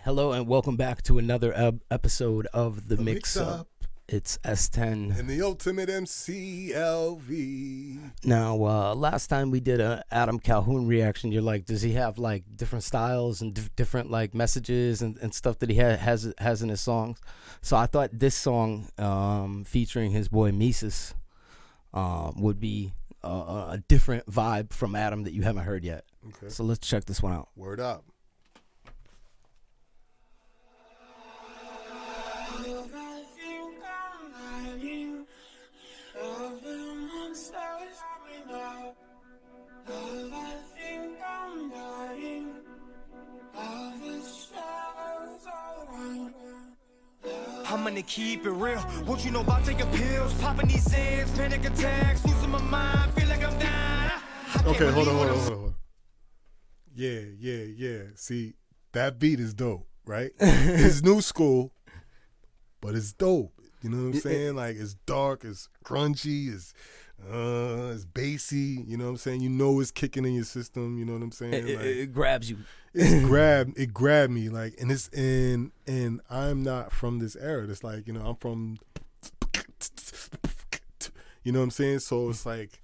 Hello and welcome back to another episode of The Mix Up. It's S10. And the ultimate MC, Elvee. Now, last time we did a Adam Calhoun reaction, you're like, does he have like different styles and different like messages and stuff that he has in his songs? So I thought this song featuring his boy Mesus would be a different vibe from Adam that you haven't heard yet. Okay. So let's check this one out. Word up. I'm gonna keep it real. What you know about taking pills, popping these Zans, panic attacks, losing my mind, feel like I'm dying. Okay, hold on. Yeah. See, that beat is dope, right? It's new school, but it's dope. You know what I'm saying? Like, it's dark, it's grungy, it's bassy. You know what I'm saying? You know it's kicking in your system. You know what I'm saying? It grabs you. It grabbed me, like, and I'm not from this era. It's like, you know, I'm from, you know what I'm saying? So it's like,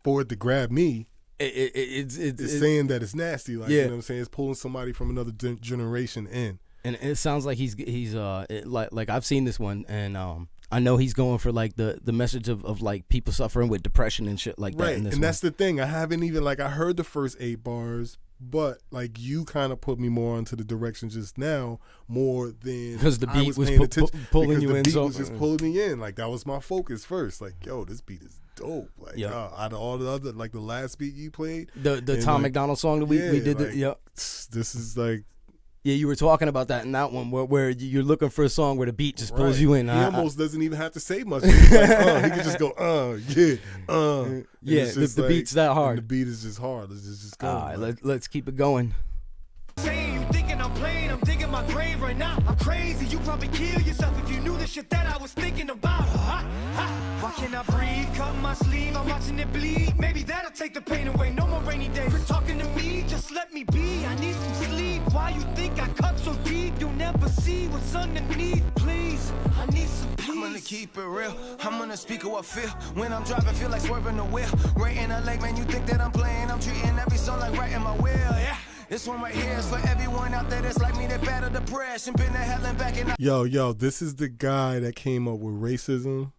for it to grab me, it's saying that it's nasty. Like, you know what I'm saying? It's pulling somebody from another generation in. And it sounds like he's like I've seen this one, and I know he's going for like the message of like people suffering with depression and shit like that. Right, in this and one. that's the thing. I haven't even, like, I heard the first 8 bars, but like you kind of put me more onto the direction just now, more than because the beat was pulling you in. The beat so was just pulling me in. Like, that was my focus first. Like, yo, this beat is dope. Like, out of all the other, like the last beat you played, the Tom like, McDonald song that we did. Like, this is like. Yeah, you were talking about that in that one where you're looking for a song where the beat just pulls you in. He almost doesn't even have to say much. He's like, he can just go, yeah. The beat's that hard. The beat is just hard. Let's just go. All right, let's keep it going. Saying you thinking I'm playing, I'm digging my grave right now. I'm crazy, you probably kill yourself if you knew the shit that I was thinking about. Why can't I breathe? Cut my sleeve, I'm watching it bleed. Maybe that'll take the pain away. No more rainy days. Quit talking to me, just let me be. I need some sleep. Why you think I cut so deep? You'll never see what's underneath. Please, I need some peace. I'm gonna keep it real. I'm gonna speak how I feel. When I'm driving, feel like swerving the wheel. Right in the lake, man, you think that I'm playing. I'm treating every song like right in my wheel, yeah. This one right here is for everyone out there that's like me, that battle depression, been to hell and back and Yo, this is the guy that came up with Racism.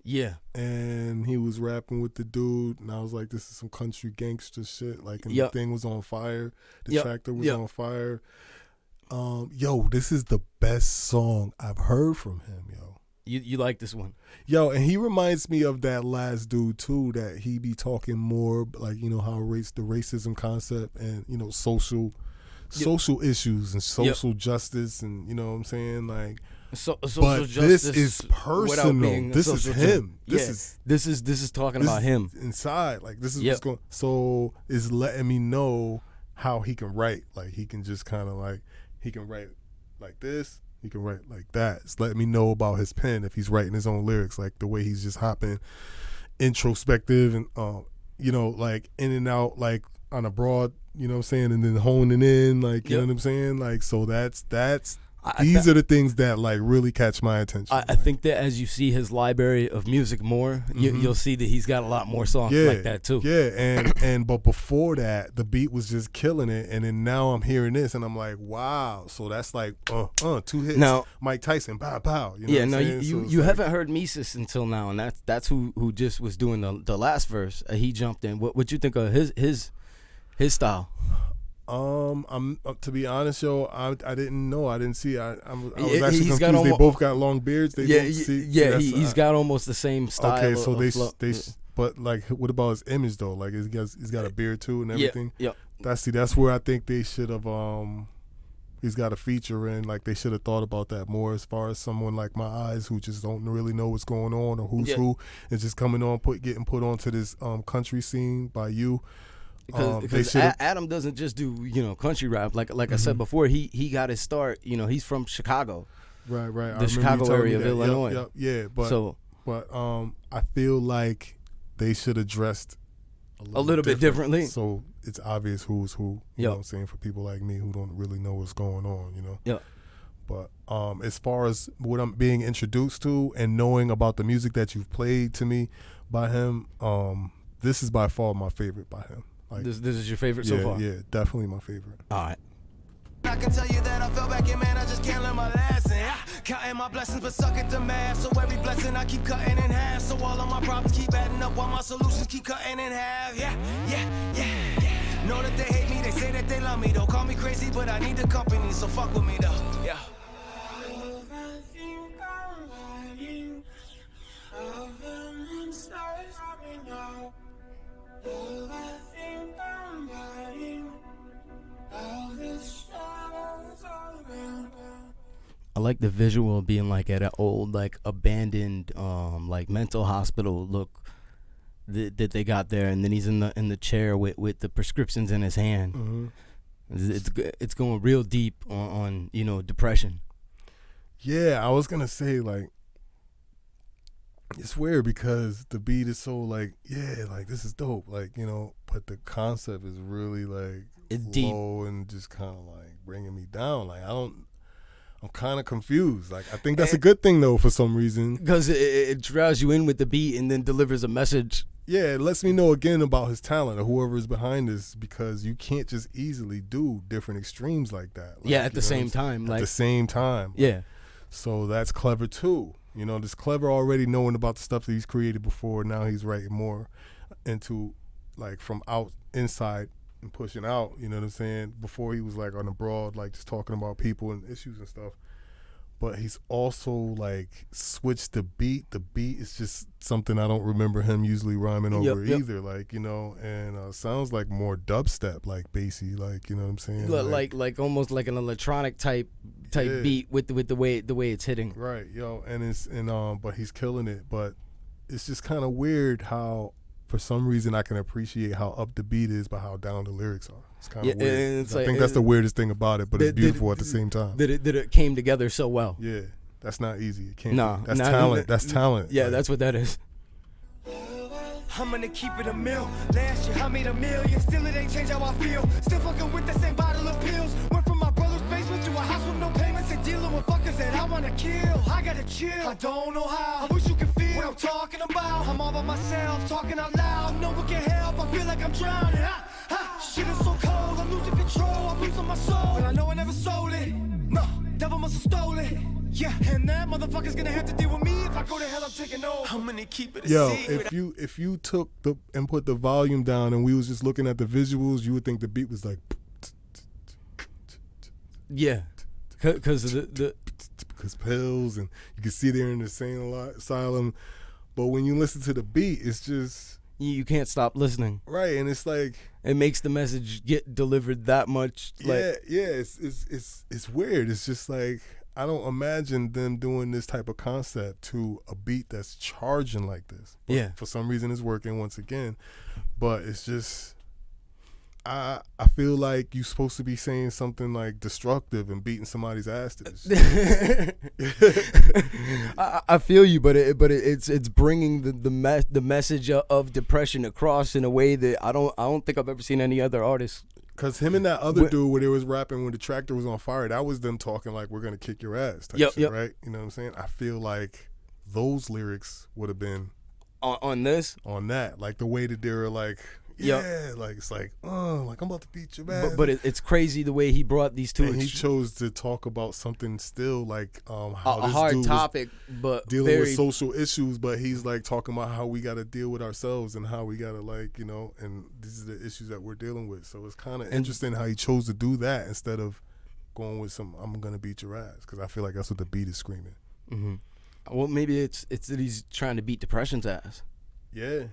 Yeah. And he was rapping with the dude, and I was like, this is some country gangster shit. Like, and the thing was on fire. The tractor was on fire. Yo, this is the best song I've heard from him, yo. You like this one? Yo, and he reminds me of that last dude too, that he be talking more like, you know, how the racism concept and, you know, social issues and social justice, and, you know what I'm saying, like. But this is personal. This is him. This is talking about him inside. Like, this is what's going. So it's letting me know how he can write. Like, he can just kind of like, he can write like this. He can write like that. It's letting me know about his pen, if he's writing his own lyrics, like the way he's just hopping introspective and you know, like in and out, like on a broad, you know what I'm saying, and then honing in, like, you know what I'm saying, like, so that's these are the things that like really catch my attention. I think that as you see his library of music more, you'll see that he's got a lot more songs like that too. Yeah, and but before that, the beat was just killing it, and then now I'm hearing this, and I'm like, wow. So that's like 2 hits. Now, Mike Tyson, pow pow. You know you haven't heard Mesus until now, and that's who just was doing the last verse. He jumped in. What you think of his style? I'm to be honest, yo, I didn't know. I didn't see. I was actually confused. They both got long beards. He's got almost the same style. Okay, so but like, what about his image though? Like, he's got a beard too and everything. Yeah. That's where I think they should have. He's got a feature in. Like, they should have thought about that more, as far as someone like my eyes who just don't really know what's going on or who's who, and just coming on, getting put onto this country scene by you. Because Adam doesn't just do, you know, country rap. Like I said before, he got his start. You know, he's from Chicago, right. The Chicago area of Illinois. But I feel like they should have dressed a little bit differently. So it's obvious who's who. You know what I'm saying, for people like me who don't really know what's going on. You know. Yeah. But as far as what I'm being introduced to and knowing about the music that you've played to me by him, this is by far my favorite by him. Like, this is your favorite so far? Yeah, definitely my favorite. All right. I can tell you that I fell back in, man, I just can't learn my lesson. Counting my blessings, but suck at the math. So every blessing I keep cutting in half. So all of my problems keep adding up while my solutions keep cutting in half. Yeah. Know that they hate me, they say that they love me. Don't call me crazy, but I need the company, so fuck with me though. Yeah. I like the visual of being like at an old, like abandoned, like mental hospital look that they got there, and then he's in the chair with the prescriptions in his hand. Mm-hmm. It's going real deep on depression. Yeah, I was gonna say, like, it's weird because the beat is so like, yeah, like this is dope, like, but the concept is really like It's low and just kind of like bringing me down. Like I'm kind of confused. Like, I think that's a good thing though for some reason, because it draws you in with the beat and then delivers a message. Yeah, it lets me know again about his talent or whoever is behind this, because you can't just easily do different extremes like that. Like, at the same time. At the same time. Yeah. So that's clever too. This clever already knowing about the stuff that he's created before. Now he's writing more into like from inside and pushing out. You know what I'm saying? Before he was like on the broad, like just talking about people and issues and stuff. But he's also like switched the beat. The beat is just something I don't remember him usually rhyming over either. Like, and sounds like more dubstep, like bassy, like, you know what I'm saying? Like almost like an electronic type beat with the way it's hitting. Right, but he's killing it. But it's just kind of weird how for some reason I can appreciate how up the beat is, but how down the lyrics are. It's kind of weird. I think that's the weirdest thing about it, but it's beautiful at the same time. That it came together so well. Yeah, that's not easy. It can't. That's talent. That's talent. Yeah, that's what that is. I'm gonna keep it a mill. Last year I made $1 million. Still it ain't changed how I feel. Still fucking with the same bottle of pills. Went from my brother's basement to a house with no payments and dealing with fuckers that I wanna kill. I gotta chill. I don't know how. I wish you could feel what I'm talking about. I'm all by myself, talking out loud. No one can help. I feel like I'm drowning. Shit is so cold. I'm losing control. I'm losing my soul. But I know I never sold it. No, devil must have stole it. Yeah, and that motherfucker's gonna have to deal with me. If I go to hell, I'm taking over. I'm gonna keep it a secret. if you took and put the volume down and we was just looking at the visuals, you would think the beat was like, yeah, because because pills, and you can see they're in the same asylum. But when you listen to the beat, it's just you can't stop listening. Right, and it's like it makes the message get delivered that much. It's weird. It's just like, I don't imagine them doing this type of concept to a beat that's charging like this. But for some reason it's working once again. But it's just, I feel like you're supposed to be saying something like destructive and beating somebody's ass to this. I feel you, but it's bringing the message of depression across in a way that I don't think I've ever seen any other artist. Because him and that other dude where they was rapping when the tractor was on fire, that was them talking like, we're going to kick your ass type shit, right? You know what I'm saying? I feel like those lyrics would have been on this? On that. Like the way that they were like, like it's like, like I'm about to beat your ass. But it's crazy the way he brought these two. And he chose to talk about something still like how a this hard dude topic, but dealing with social issues, but he's like talking about how we got to deal with ourselves and how we got to like, and these are the issues that we're dealing with. So it's kind of interesting how he chose to do that instead of going with some I'm gonna beat your ass, because I feel like that's what the beat is screaming. Mm-hmm. Well, maybe it's that he's trying to beat depression's ass. Yeah.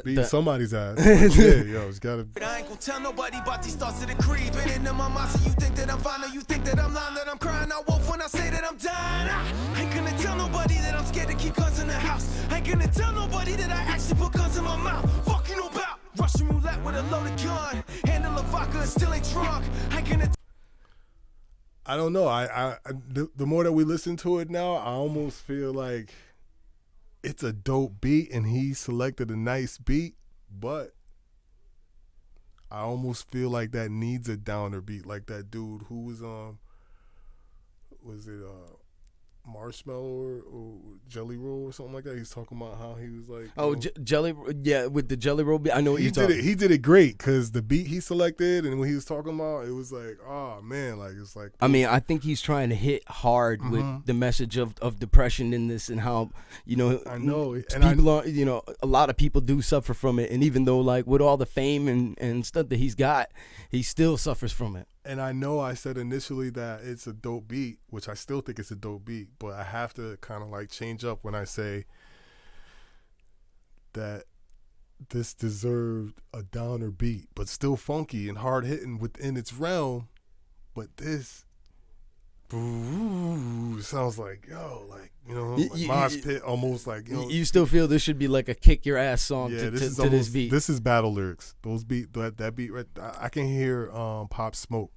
Beat somebody's ass. It's gotta. I ain't gonna tell nobody about these thoughts of the creed. Been in my mind, so you think that I'm fine, or you think that I'm lying, that I'm crying out wolf when I say that I'm dying. I ain't gonna tell nobody that I'm scared to keep guns in the house. I ain't gonna tell nobody that I actually put guns in my mouth. Fuck you know about Russian roulette with a loaded gun, handle a vodka and still ain't drunk. I ain't gonna. I don't know. The more that we listen to it now, I almost feel like it's a dope beat and he selected a nice beat, but I almost feel like that needs a downer beat, like that dude who was it Marshmallow or Jelly Roll or something like that. He's talking about how he was like, Jelly, yeah, with the Jelly Roll beat. I know what you're talking. He did it great because the beat he selected and when he was talking about it was like, oh man, like it's like. I mean, I think he's trying to hit hard with the message of depression in this and how I know people are a lot of people do suffer from it, and even though like with all the fame and stuff that he's got, he still suffers from it. And I know I said initially that it's a dope beat, which I still think it's a dope beat, but I have to kind of like change up when I say that this deserved a downer beat, but still funky and hard hitting within its realm. But this sounds like, like mosh pit almost like, You still feel this should be like a kick your ass song to this beat. This is battle lyrics. Those beat, that beat right, I can hear Pop Smoke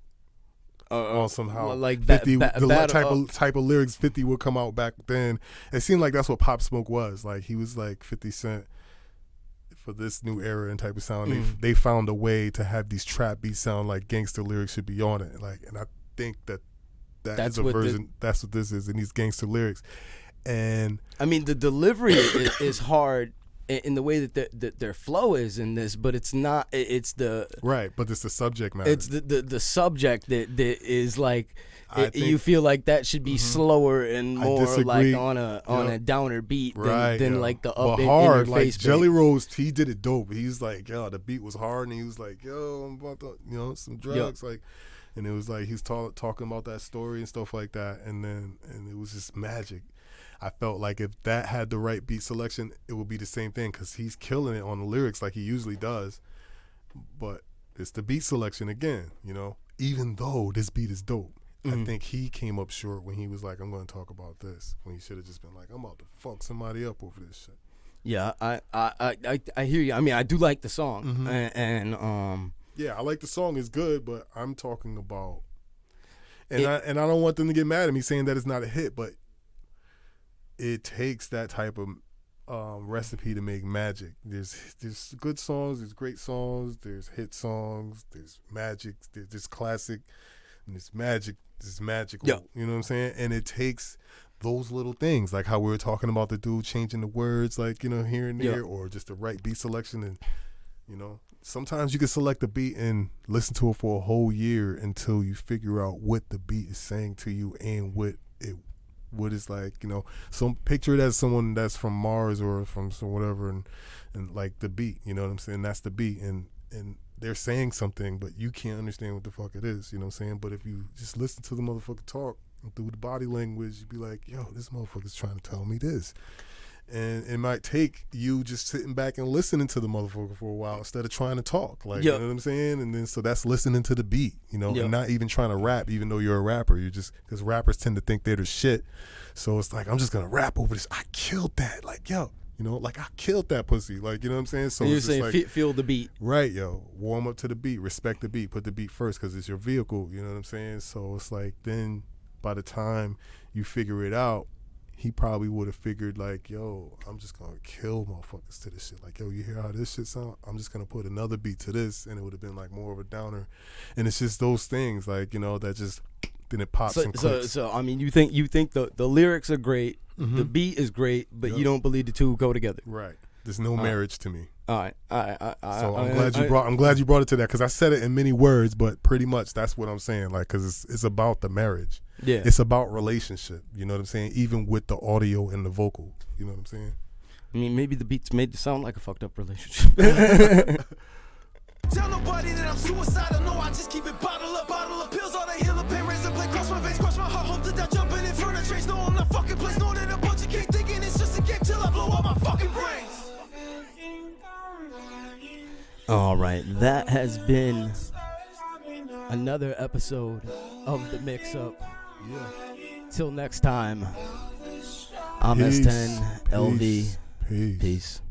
somehow. Like 50, the type of lyrics 50 would come out back then. It seemed like that's what Pop Smoke was. Like he was like 50 Cent for this new era and type of sound. They found a way to have these trap beats sound like gangster lyrics should be on it. Like, and I think that's a version. That's what this is in these gangster lyrics. And I mean, the delivery is hard in the way that their flow is in this, but it's not. It's the right, but it's the subject matter. It's the subject that is like. You feel like that should be slower and more like on a downer beat than like the up and hard. Like Jelly Rolls, he did it dope. He's like, yo, the beat was hard, and he was like, yo, I'm about to, some drugs, like. And it was like he's talking about that story and stuff like that, and it was just magic. I felt like if that had the right beat selection, it would be the same thing because he's killing it on the lyrics like he usually does. But it's the beat selection again, even though this beat is dope. I think he came up short when he was like, I'm going to talk about this, when he should have just been like, I'm about to fuck somebody up over this shit. Yeah, I hear you. I mean, I do like the song, and yeah, I like the song. It's good, but I'm talking about, I don't want them to get mad at me saying that it's not a hit, but it takes that type of recipe to make magic. There's good songs, there's great songs, there's hit songs, there's magic, there's classic, and there's magic, there's magical. Yeah. You know what I'm saying? And it takes those little things, like how we were talking about the dude changing the words, like here and there, or just the right beat selection and. Sometimes you can select a beat and listen to it for a whole year until you figure out what the beat is saying to you and what it's like, So picture it as someone that's from Mars or from some whatever and like the beat, you know what I'm saying? That's the beat and they're saying something, but you can't understand what the fuck it is, you know what I'm saying? But if you just listen to the motherfucker talk and through the body language, you'd be like, yo, this motherfucker's trying to tell me this. And it might take you just sitting back and listening to the motherfucker for a while instead of trying to talk. Like, you know what I'm saying? And then so that's listening to the beat, and not even trying to rap, even though you're a rapper. You're just, because rappers tend to think they're the shit. So it's like, I'm just going to rap over this. I killed that. Like, yo, like I killed that pussy. Like, you know what I'm saying? So you're it's saying like, feel the beat. Right, yo. Warm up to the beat. Respect the beat. Put the beat first because it's your vehicle. You know what I'm saying? So it's like then by the time you figure it out, he probably would have figured like, yo, I'm just going to kill motherfuckers to this shit. Like, yo, you hear how this shit sound? I'm just going to put another beat to this, and it would have been like more of a downer. And it's just those things, like, that just, then it pops and clicks. So I mean, you think the lyrics are great, the beat is great, but you don't believe the two go together. Right. There's no marriage to me. All right. So I'm glad you brought it to that because I said it in many words, but pretty much that's what I'm saying. Like, because it's about the marriage. Yeah. It's about relationship. You know what I'm saying? Even with the audio and the vocal. You know what I'm saying? I mean, maybe the beats made it sound like a fucked up relationship. Tell nobody that I'm suicidal. No, I just keep it bottle up pills. All the healer pain, razor blade, cross my face, cross my heart. Hope that I jumping in front of trace. No, I'm not fucking place. No, that a bunch of cake thinking it's just a game till I blow all my fucking brains. All right, that has been another episode of The Mix Up. Yeah. Till next time, I'm S10, Elvee. Peace. Peace.